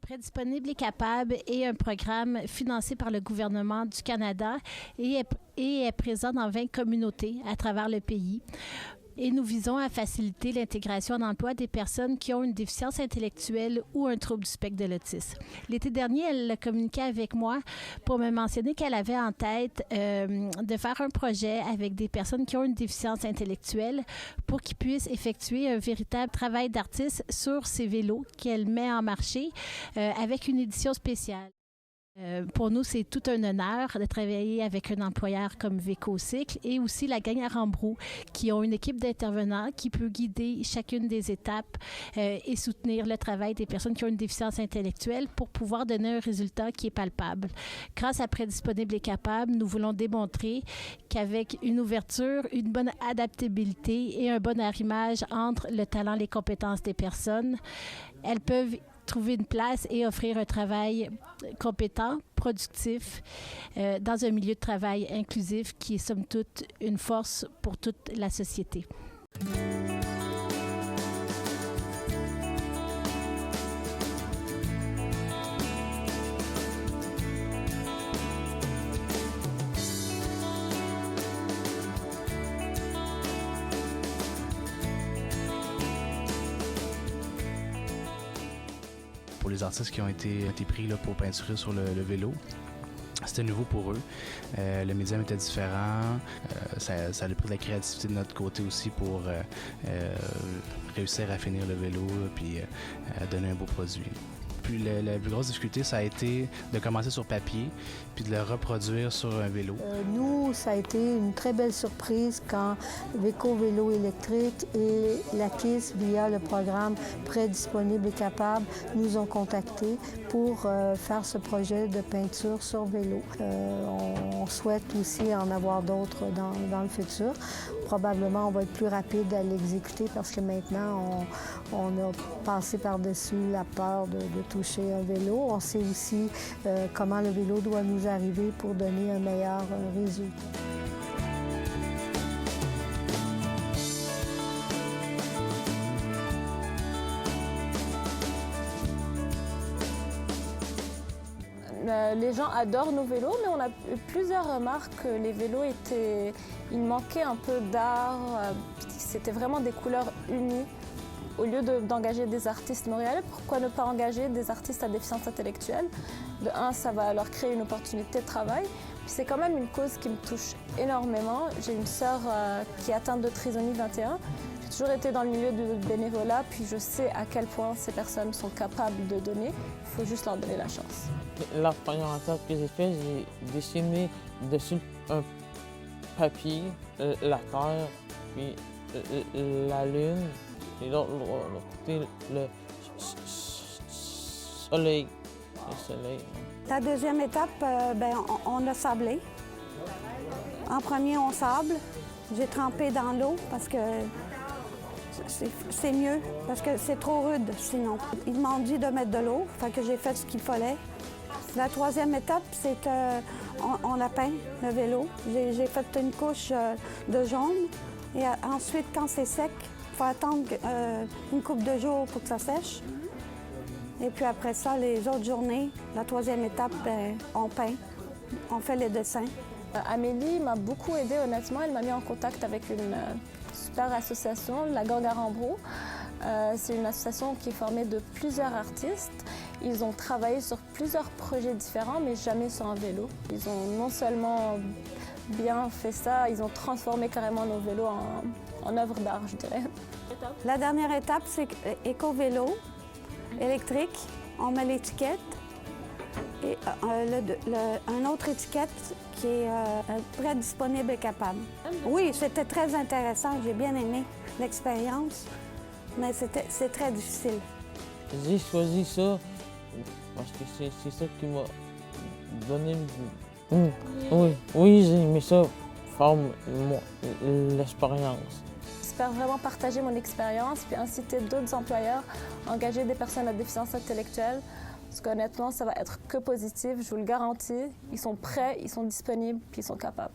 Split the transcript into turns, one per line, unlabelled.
Prêt disponible et capable est un programme financé par le gouvernement du Canada et est présent dans 20 communautés à travers le pays. Et nous visons à faciliter l'intégration en emploi des personnes qui ont une déficience intellectuelle ou un trouble du spectre de l'autisme. L'été dernier, elle a communiqué avec moi pour me mentionner qu'elle avait en tête de faire un projet avec des personnes qui ont une déficience intellectuelle pour qu'ils puissent effectuer un véritable travail d'artiste sur ces vélos qu'elle met en marché avec une édition spéciale. Pour nous, c'est tout un honneur de travailler avec un employeur comme VécoCycle et aussi la gang à Rambrou, qui ont une équipe d'intervenants qui peut guider chacune des étapes et soutenir le travail des personnes qui ont une déficience intellectuelle pour pouvoir donner un résultat qui est palpable. Grâce à Prêt disponible et capable, nous voulons démontrer qu'avec une ouverture, une bonne adaptabilité et un bon arrimage entre le talent et les compétences des personnes, elles peuvent trouver une place et offrir un travail compétent, productif, dans un milieu de travail inclusif qui est somme toute une force pour toute la société.
Pour les artistes qui ont été pris là, pour peinturer sur le vélo, c'était nouveau pour eux. Le médium était différent. Ça a pris de la créativité de notre côté aussi pour réussir à finir le vélo puis donner un beau produit. Puis la plus grosse difficulté, ça a été de commencer sur papier puis de le reproduire sur un vélo.
Nous, ça a été une très belle surprise quand Véco Vélo électrique et la KISS, via le programme Prêt disponible et capable, nous ont contactés pour faire ce projet de peinture sur vélo. On souhaite aussi en avoir d'autres dans le futur. Probablement, on va être plus rapide à l'exécuter parce que maintenant, on a passé par-dessus la peur de toucher un vélo. On sait aussi comment le vélo doit nous arriver pour donner un meilleur résultat.
Les gens adorent nos vélos, mais on a eu plusieurs remarques que les vélos il manquait un peu d'art, c'était vraiment des couleurs unies. Au lieu d'engager des artistes montréalais, pourquoi ne pas engager des artistes à déficience intellectuelle? De un, ça va leur créer une opportunité de travail. Puis c'est quand même une cause qui me touche énormément. J'ai une sœur qui est atteinte de trisomie 21. J'ai toujours été dans le milieu du bénévolat, puis je sais à quel point ces personnes sont capables de donner. Il faut juste leur donner la chance.
La première étape que j'ai faite, j'ai dessiné dessus un papier, la terre, puis la lune. Et l'autre côté, le soleil.
La deuxième étape, on a sablé. En premier, on sable. J'ai trempé dans l'eau parce que c'est mieux, parce que c'est trop rude sinon. Ils m'ont dit de mettre de l'eau, fait que j'ai fait ce qu'il fallait. La troisième étape, c'est on a peint le vélo. J'ai fait une couche de jaune. Et ensuite, quand c'est sec, il faut attendre une couple de jours pour que ça sèche. Et puis après ça, les autres journées, la troisième étape, on peint, on fait les dessins.
Amélie m'a beaucoup aidée, honnêtement. Elle m'a mis en contact avec une super association, la gang à Rambrou. C'est une association qui est formée de plusieurs artistes. Ils ont travaillé sur plusieurs projets différents, mais jamais sur un vélo. Ils ont non seulement bien fait ça, ils ont transformé carrément nos vélos en œuvre d'art, je dirais.
La dernière étape, c'est éco-vélo électrique. On met l'étiquette et une autre étiquette qui est prêt, disponible et capable. Oui, c'était très intéressant. J'ai bien aimé l'expérience, mais c'est très difficile.
J'ai choisi ça parce que c'est ça qui m'a donné le goût. Oui, j'ai aimé ça, faire l'expérience.
J'espère vraiment partager mon expérience puis inciter d'autres employeurs à engager des personnes à déficience intellectuelle. Parce qu'honnêtement, ça va être que positif, je vous le garantis. Ils sont prêts, ils sont disponibles puis ils sont capables.